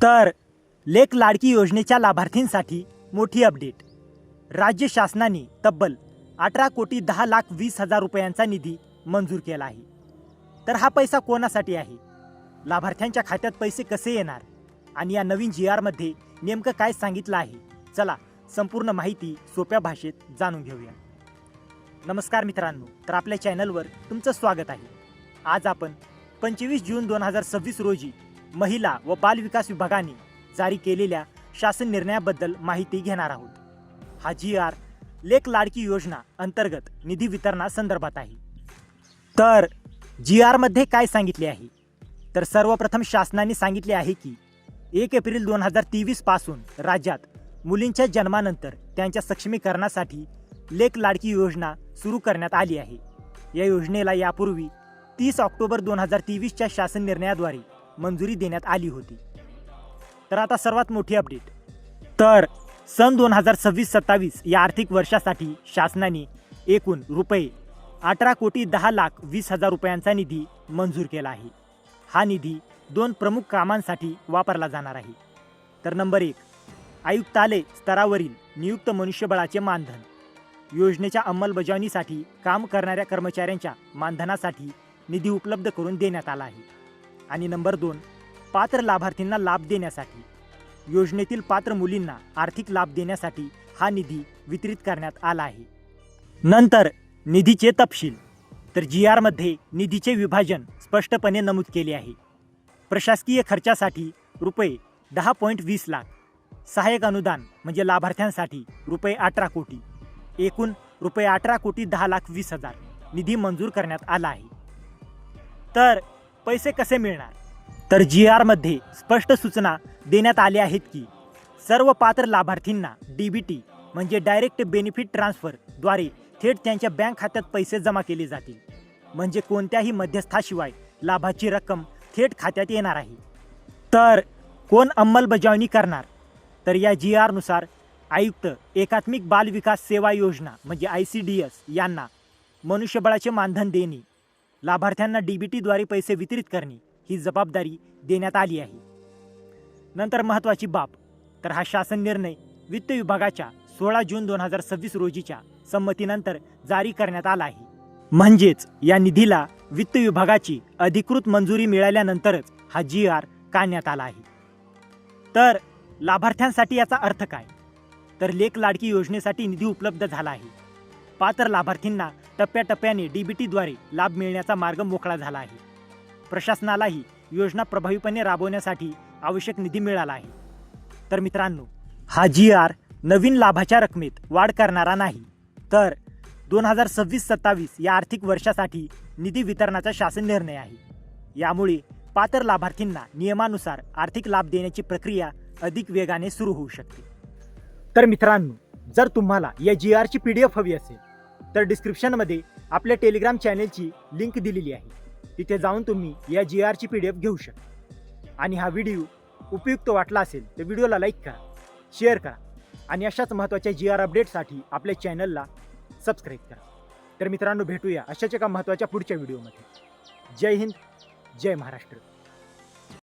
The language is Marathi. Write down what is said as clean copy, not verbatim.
तर लेक लाडकी योजनेच्या लाभार्थींसाठी मोठी अपडेट. राज्य शासनाने तब्बल 18,10,20,000 रुपयांचा निधी मंजूर केला आहे. तर हा पैसा कोणासाठी आहे, लाभार्थ्यांच्या खात्यात पैसे कसे येणार आणि या नवीन GR मध्ये नेमकं काय सांगितलं आहे, चला संपूर्ण माहिती सोप्या भाषेत जाणून घेऊया. नमस्कार मित्रांनो, तर आपल्या चॅनलवर तुमचं स्वागत आहे. आज आपण 25 जून 2026 रोजी महिला व बाल विकास विभागाने जारी केलेल्या शासन निर्णयाबद्दल माहिती घेणार आहोत. हा GR लेक लाडकी योजना अंतर्गत निधी वितरणासंदर्भात आहे. तर GR मध्ये काय सांगितले आहे, तर सर्वप्रथम शासनाने सांगितले आहे की 1 एप्रिल 2023 पासून राज्यात मुलींच्या जन्मानंतर त्यांच्या सक्षमीकरणासाठी लेक लाडकी योजना सुरू करण्यात आली आहे. या योजनेला यापूर्वी 30 ऑक्टोबर 2023च्या शासन निर्णयाद्वारे मंजुरी देण्यात आली होती. तर आता सर्वात मोठी अपडेट. तर सन 2026-27 या आर्थिक वर्षासाठी शासनाने एकूण रुपये 18,10,20,000 रुपयांचा निधी मंजूर केला आहे. हा निधी 2 प्रमुख कामांसाठी वापरला जाणार आहे. तर नंबर 1, आयुक्तालय स्तरावरील नियुक्त मनुष्यबळाचे मानधन. योजनेच्या अंमलबजावणीसाठी काम करणाऱ्या कर्मचाऱ्यांच्या मानधनासाठी निधी उपलब्ध करून देण्यात आला आहे. आणि नंबर 2, पात्र लाभार्थींना लाभ देण्यासाठी. योजनेतील पात्र मुलींना आर्थिक लाभ देण्यासाठी हा निधी वितरित करण्यात आला आहे. नंतर निधीचे तपशील. तर GR मध्ये निधीचे विभाजन स्पष्टपणे नमूद केले आहे. प्रशासकीय खर्चासाठी रुपये 10.20 लाख, सहाय्यक अनुदान म्हणजे लाभार्थ्यांसाठी रुपये 18 कोटी, एकूण रुपये 18,10,20,000 निधी मंजूर करण्यात आला आहे. तर पैसे कसे मिळणार, तर GR मध्ये स्पष्ट सूचना देण्यात आल्या आहेत की सर्व पात्र लाभार्थींना DBT म्हणजे डायरेक्ट बेनिफिट ट्रान्सफर द्वारे थेट त्यांच्या बँक खात्यात पैसे जमा केले जातील. म्हणजे कोणत्याही मध्यस्थाशिवाय लाभाची रक्कम थेट खात्यात येणार आहे. तर कोण अंमलबजावणी करणार, तर या GR नुसार आयुक्त एकात्मिक बाल विकास सेवा योजना म्हणजे ICDS यांना मनुष्यबळाचे मानधन देणे, लाभार्थ्यांना DBT द्वारे पैसे वितरित करणे ही जबाबदारी देण्यात आली आहे. नंतर महत्त्वाची बाब, तर हा शासन निर्णय वित्त विभागाच्या 16 जून 2026 रोजीच्या संमतीनंतर जारी करण्यात आला आहे. म्हणजेच या निधीला वित्त विभागाची अधिकृत मंजुरी मिळाल्यानंतरच हा GR काढण्यात आला आहे. तर लाभार्थ्यांसाठी याचा अर्थ काय, तर लेक लाडकी योजनेसाठी निधी उपलब्ध झाला आहे. पात्र लाभार्थींना टप्प्याटप्प्याने DBT द्वारे लाभ मिळण्याचा मार्ग मोकळा झाला आहे. प्रशासनालाही योजना प्रभावीपणे राबवण्यासाठी आवश्यक निधी मिळाला आहे. तर मित्रांनो, हा GR नवीन लाभाच्या रकमेत वाढ करणारा नाही, तर 2026-27 या आर्थिक वर्षासाठी निधी वितरणाचा शासन निर्णय आहे. यामुळे पात्र लाभार्थींना नियमानुसार आर्थिक लाभ देण्याची प्रक्रिया अधिक वेगाने सुरू होऊ शकते. तर मित्रांनो, जर तुम्हाला या GR ची PDF हवी असेल तर डिस्क्रिप्शनमध्ये आपल्या टेलिग्राम चॅनेलची लिंक दिलेली आहे. तिथे जाऊन तुम्ही या GR ची PDF घेऊ शकता. आणि हा व्हिडिओ उपयुक्त वाटला असेल तर व्हिडिओला लाईक करा, शेअर करा आणि अशाच महत्त्वाच्या GR अपडेटसाठी आपल्या चॅनलला सबस्क्राईब करा. तर मित्रांनो, भेटूया अशाच एका महत्त्वाच्या पुढच्या व्हिडिओमध्ये. जय हिंद, जय महाराष्ट्र.